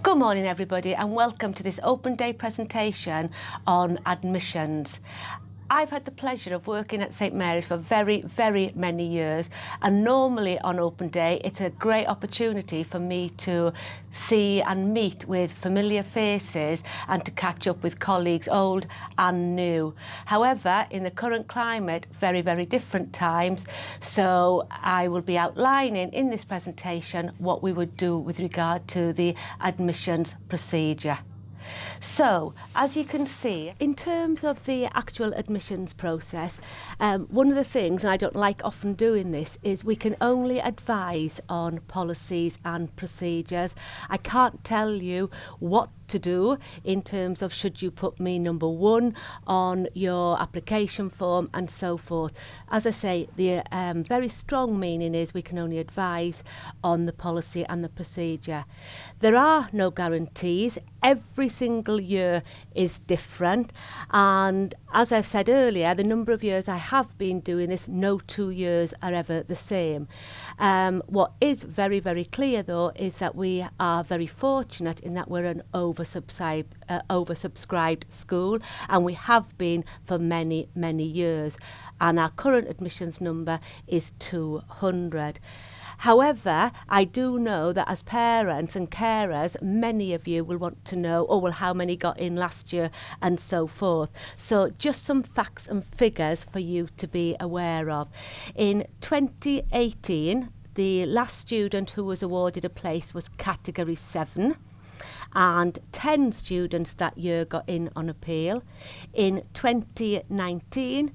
Good morning everybody and welcome to this open day presentation on admissions. I've had the pleasure of working at St Mary's for very many years, and normally on open day it's a great opportunity for me to see and meet with familiar faces and to catch up with colleagues old and new. However, in the current climate, very different times, so I will be outlining in this presentation what we would do with regard to the admissions procedure. So, as you can see, in terms of the actual admissions process, one of the things, and I don't like often doing this, is we can only advise on policies and procedures. I can't tell you what to do in terms of should you put me number one on your application form and so forth. As I say, the very strong meaning is we can only advise on the policy and the procedure. There are no guarantees. Every single year is different, and as I've said earlier, the number of years I have been doing this, no 2 years are ever the same. What is very clear though is that we are very fortunate in that we're an oversubscribed school, and we have been for many years, and our current admissions number is 200. However, I do know that as parents and carers, many of you will want to know, oh well, how many got in last year and so forth. So just some facts and figures for you to be aware of. In 2018, the last student who was awarded a place was category 7. And 10 students that year got in on appeal. In 2019,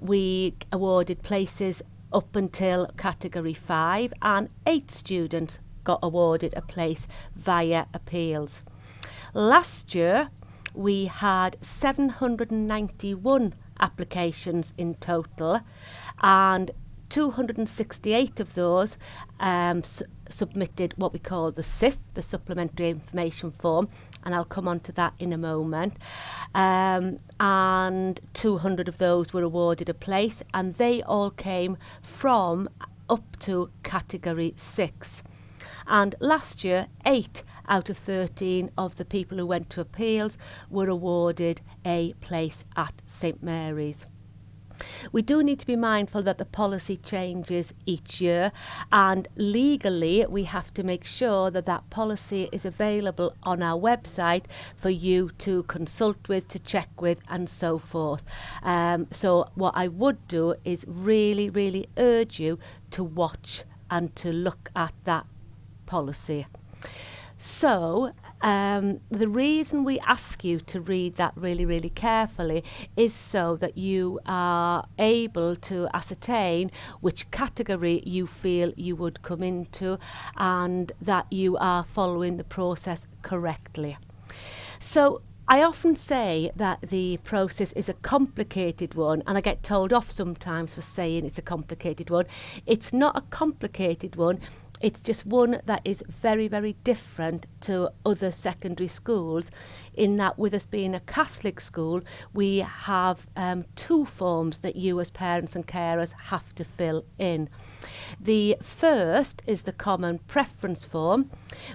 we awarded places up until category 5, and 8 students got awarded a place via appeals. Last year, we had 791 applications in total, and 268 of those submitted what we call the SIF, the Supplementary Information Form, and I'll come on to that in a moment. And 200 of those were awarded a place, and they all came from up to category 6. And last year, 8 out of 13 of the people who went to appeals were awarded a place at St Mary's. We do need to be mindful that the policy changes each year, and legally we have to make sure that that policy is available on our website for you to consult with, to check with and so forth. So what I would do is really urge you to watch and to look at that policy. So the reason we ask you to read that really carefully is so that you are able to ascertain which category you feel you would come into, and that you are following the process correctly. So I often say that the process is a complicated one, and I get told off sometimes for saying it's a complicated one. It's not a complicated one. It's just one that is very different to other secondary schools, in that with us being a Catholic school, we have 2 forms that you as parents and carers have to fill in. The first is the Common Preference Form,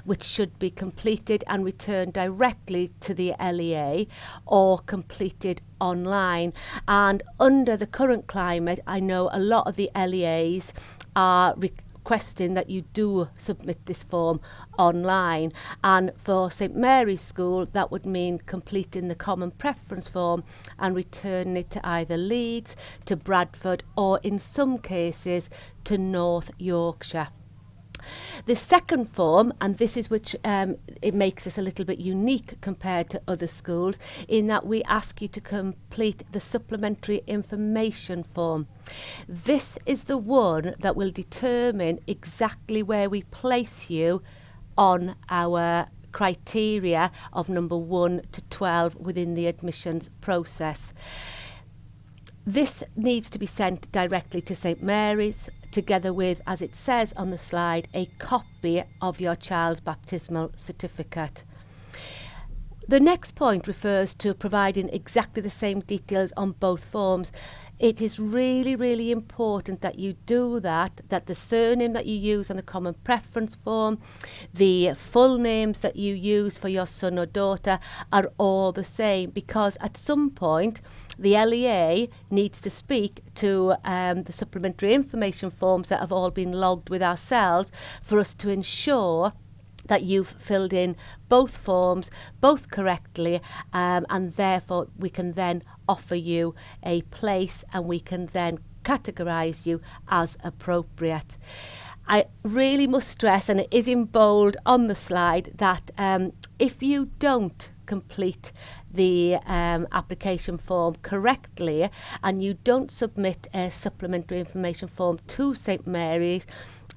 which should be completed and returned directly to the LEA or completed online. And under the current climate, I know a lot of the LEAs are requesting that you do submit this form online, and for St Mary's School that would mean completing the Common Preference Form and returning it to either Leeds, to Bradford, or in some cases to North Yorkshire. The second form, and this is which it makes us a little bit unique compared to other schools, in that we ask you to complete the Supplementary Information Form. This is the one that will determine exactly where we place you on our criteria of number 1 to 12 within the admissions process. This needs to be sent directly to St Mary's, together with, as it says on the slide, a copy of your child's baptismal certificate. The next point refers to providing exactly the same details on both forms. It is really, really important that you do that the surname that you use on the common preference form, the full names that you use for your son or daughter are all the same, because at some point the LEA needs to speak to the supplementary information forms that have all been logged with ourselves for us to ensure that you've filled in both forms, both correctly, and therefore we can then offer you a place and we can then categorise you as appropriate. I really must stress, and it is in bold on the slide, that if you don't complete the application form correctly and you don't submit a supplementary information form to St Mary's,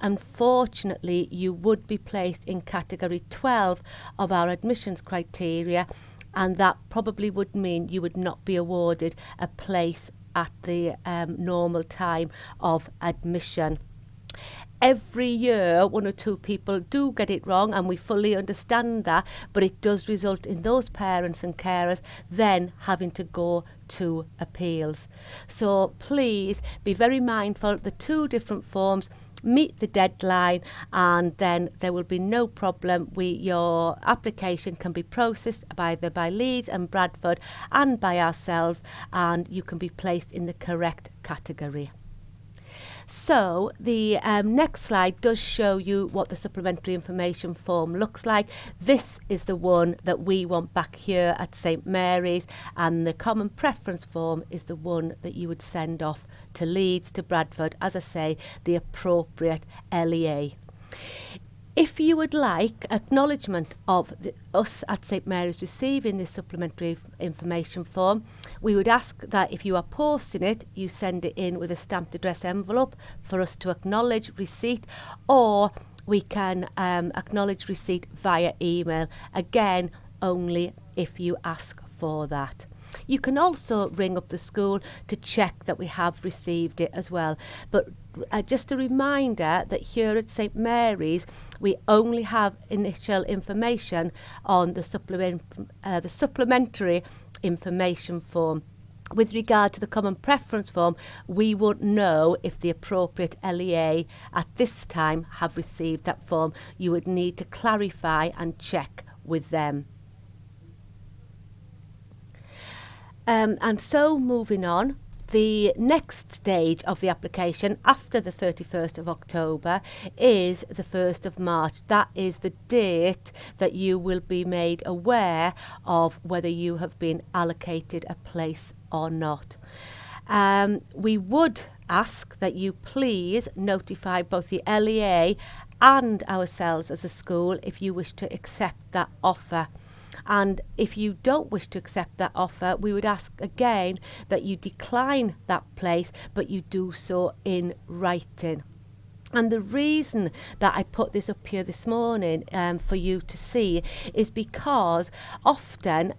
unfortunately you would be placed in category 12 of our admissions criteria, and that probably would mean you would not be awarded a place at the normal time of admission. Every year, one or two people do get it wrong, and we fully understand that, but it does result in those parents and carers then having to go to appeals. So please be very mindful. The two different forms meet the deadline, and then there will be no problem. Your application can be processed either by Leeds and Bradford and by ourselves, and you can be placed in the correct category. So the next slide does show you what the supplementary information form looks like. This is the one that we want back here at St Mary's, and the common preference form is the one that you would send off to Leeds, to Bradford, as I say, the appropriate LEA. If you would like acknowledgement of us at St Mary's receiving this supplementary information form, we would ask that if you are posting it, you send it in with a stamped address envelope for us to acknowledge receipt, or we can acknowledge receipt via email, again only if you ask for that. You can also ring up the school to check that we have received it as well. But just a reminder that here at St Mary's, we only have initial information on the supplementary information form. With regard to the common preference form, we won't know if the appropriate LEA at this time have received that form. You would need to clarify and check with them. And so moving on, the next stage of the application after the 31st of October is the 1st of March. That is the date that you will be made aware of whether you have been allocated a place or not. We would ask that you please notify both the LEA and ourselves as a school if you wish to accept that offer. And if you don't wish to accept that offer, we would ask again that you decline that place, but you do so in writing. And the reason that I put this up here this morning for you to see is because often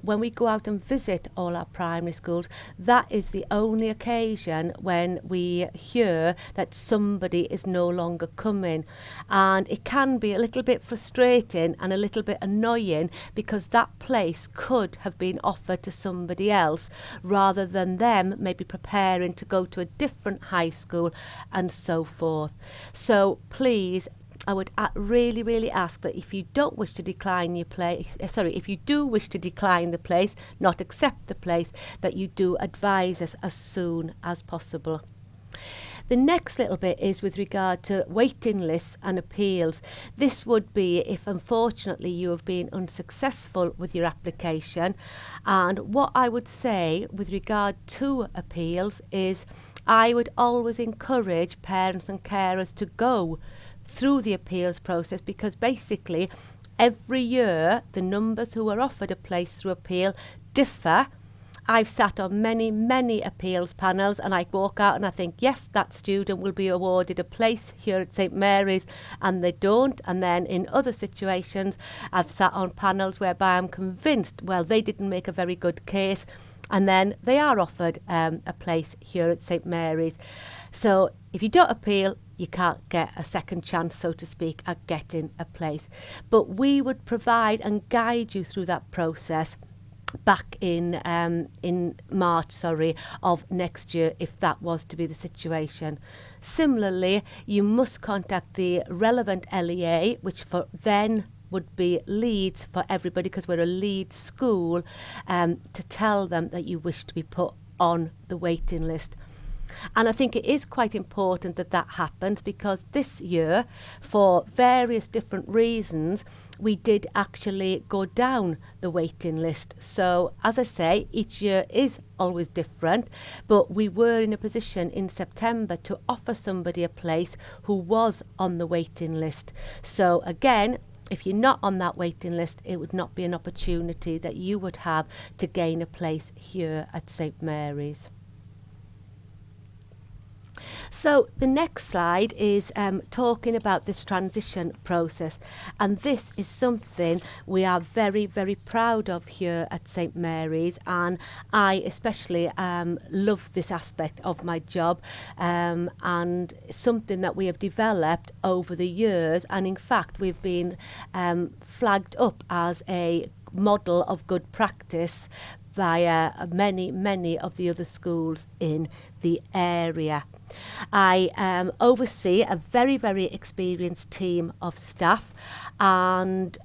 when we go out and visit all our primary schools, that is the only occasion when we hear that somebody is no longer coming. And it can be a little bit frustrating and a little bit annoying, because that place could have been offered to somebody else rather than them maybe preparing to go to a different high school and so forth. So please, I would really, really ask that if you don't wish to decline your place, if you do wish to decline the place, not accept the place, that you do advise us as soon as possible. The next little bit is with regard to waiting lists and appeals. This would be if unfortunately you have been unsuccessful with your application. And what I would say with regard to appeals is I would always encourage parents and carers to go through the appeals process, because basically every year the numbers who are offered a place through appeal differ. I've sat on many appeals panels, and I walk out and I think, yes, that student will be awarded a place here at St Mary's, and they don't. And then in other situations, I've sat on panels whereby I'm convinced, well, they didn't make a very good case, and then they are offered a place here at St Mary's. So if you don't appeal, you can't get a second chance, so to speak, at getting a place. But we would provide and guide you through that process. back in March, of next year, if that was to be the situation. Similarly, you must contact the relevant LEA, which for then would be Leeds for everybody, because we're a Leeds school, to tell them that you wish to be put on the waiting list. And I think it is quite important that that happens, because this year, for various different reasons, we did actually go down the waiting list. So, as I say, each year is always different, but we were in a position in September to offer somebody a place who was on the waiting list. So again, if you're not on that waiting list, it would not be an opportunity that you would have to gain a place here at St Mary's. So the next slide is talking about this transition process, and this is something we are very, very proud of here at St Mary's, and I especially love this aspect of my job, and something that we have developed over the years, and in fact we've been flagged up as a model of good practice via many of the other schools in the area. I oversee a very, very experienced team of staff, and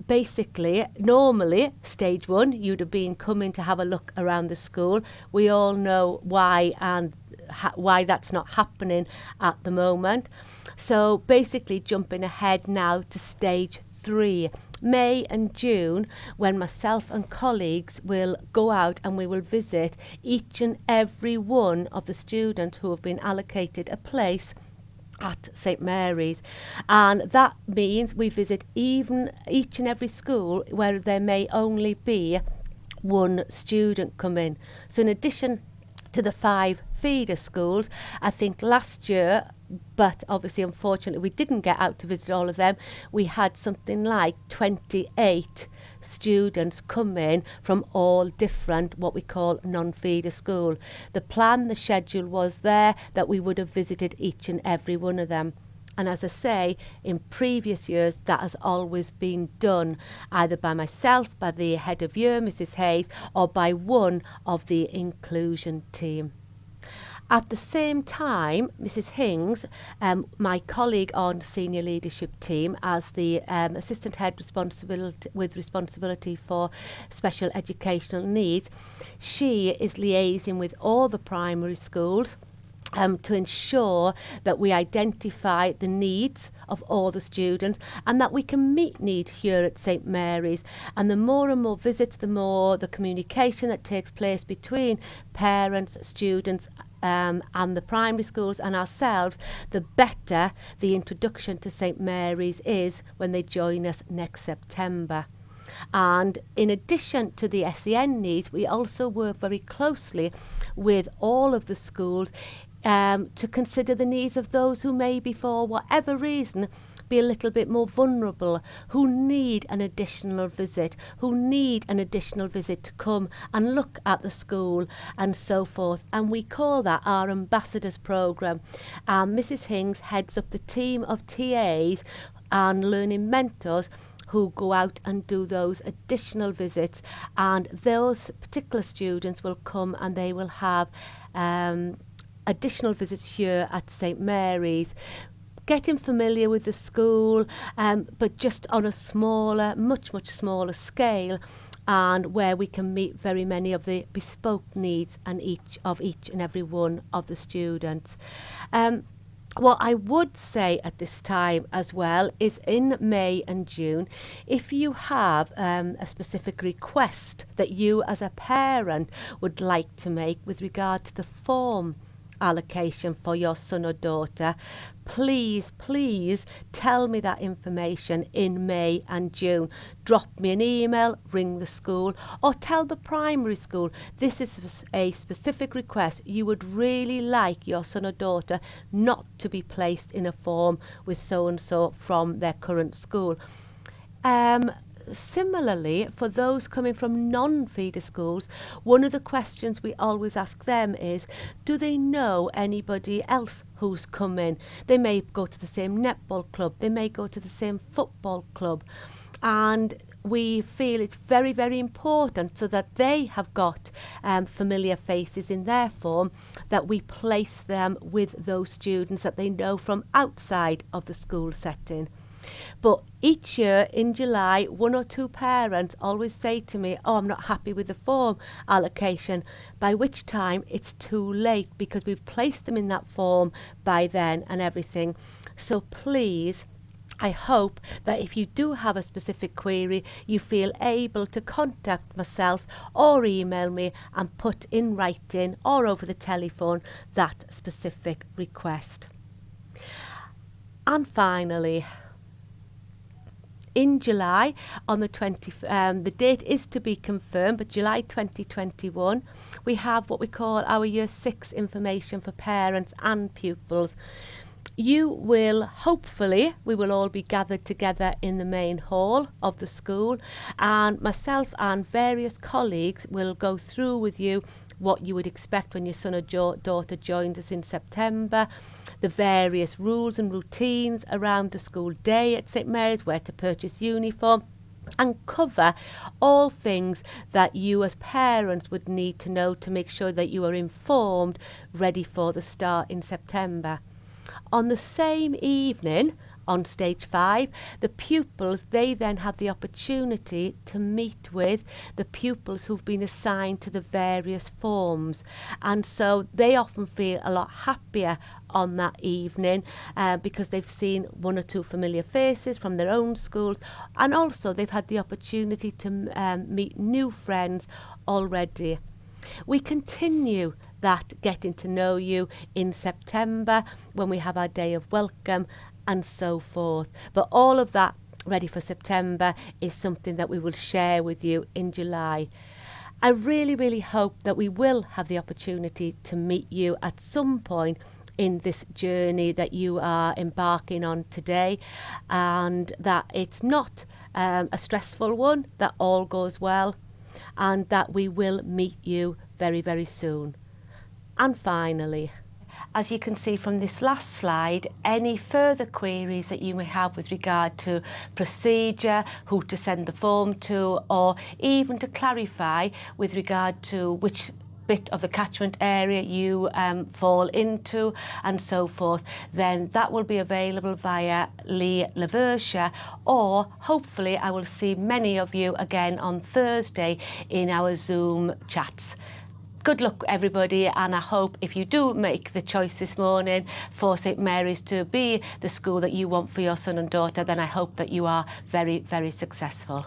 basically, normally, stage one, you'd have been coming to have a look around the school. We all know why and why that's not happening at the moment. So basically, jumping ahead now to stage 3, May and June, when myself and colleagues will go out and we will visit each and every one of the students who have been allocated a place at St Mary's, and that means we visit each and every school where there may only be one student come in. So in addition to the 5 feeder schools, I think last year, but obviously unfortunately we didn't get out to visit all of them, we had something like 28 students come in from all different what we call non-feeder school. The plan, the schedule was there that we would have visited each and every one of them. And as I say, in previous years, that has always been done either by myself, by the head of year, Mrs. Hayes, or by one of the inclusion team. At the same time, Mrs. Hings, my colleague on senior leadership team as the assistant head with responsibility for special educational needs, she is liaising with all the primary schools to ensure that we identify the needs of all the students and that we can meet need here at St Mary's. And the more and more visits, the more the communication that takes place between parents, students and the primary schools and ourselves, the better the introduction to St Mary's is when they join us next September. And in addition to the SEN needs, we also work very closely with all of the schools to consider the needs of those who may be, for whatever reason, be a little bit more vulnerable, who need an additional visit, to come and look at the school and so forth. And we call that our Ambassadors Programme. Mrs. Hings heads up the team of TAs and learning mentors who go out and do those additional visits, and those particular students will come and they will have additional visits here at St Mary's, getting familiar with the school, but just on a smaller, much smaller scale, and where we can meet very many of the bespoke needs and each and every one of the students. What I would say at this time as well is in May and June, if you have a specific request that you as a parent would like to make with regard to the form allocation for your son or daughter, please tell me that information in May and June. Drop me an email, ring the school, or tell the primary school this is a specific request. You would really like your son or daughter not to be placed in a form with so and so from their current school. Similarly, for those coming from non-feeder schools, one of the questions we always ask them is, do they know anybody else who's come in? They may go to the same netball club, they may go to the same football club. And we feel it's very, very important so that they have got familiar faces in their form, that we place them with those students that they know from outside of the school setting. But each year in July, one or two parents always say to me, oh, I'm not happy with the form allocation, by which time it's too late because we've placed them in that form by then and everything. So please, I hope that if you do have a specific query, you feel able to contact myself or email me and put in writing or over the telephone that specific request. And finally, in July, on the 20th, the date is to be confirmed, but July 2021, we have what we call our Year 6 information for parents and pupils. You will, hopefully, we will all be gathered together in the main hall of the school, and myself and various colleagues will go through with you what you would expect when your son or daughter joins us in September, the various rules and routines around the school day at St Mary's, where to purchase uniform, and cover all things that you as parents would need to know to make sure that you are informed, ready for the start in September. On the same evening, on stage 5, the pupils, they then have the opportunity to meet with the pupils who've been assigned to the various forms. And so they often feel a lot happier on that evening because they've seen one or two familiar faces from their own schools, and also they've had the opportunity to meet new friends already. We continue that getting to know you in September when we have our day of welcome and so forth. But all of that ready for September is something that we will share with you in July. I really, really hope that we will have the opportunity to meet you at some point in this journey that you are embarking on today, and that it's not a stressful one, that all goes well, and that we will meet you very, very soon. And finally, as you can see from this last slide, any further queries that you may have with regard to procedure, who to send the form to, or even to clarify with regard to which bit of the catchment area you fall into and so forth, then that will be available via Lee Laversia, or hopefully I will see many of you again on Thursday in our Zoom chats. Good luck, everybody, and I hope if you do make the choice this morning for St Mary's to be the school that you want for your son and daughter, then I hope that you are very, very successful.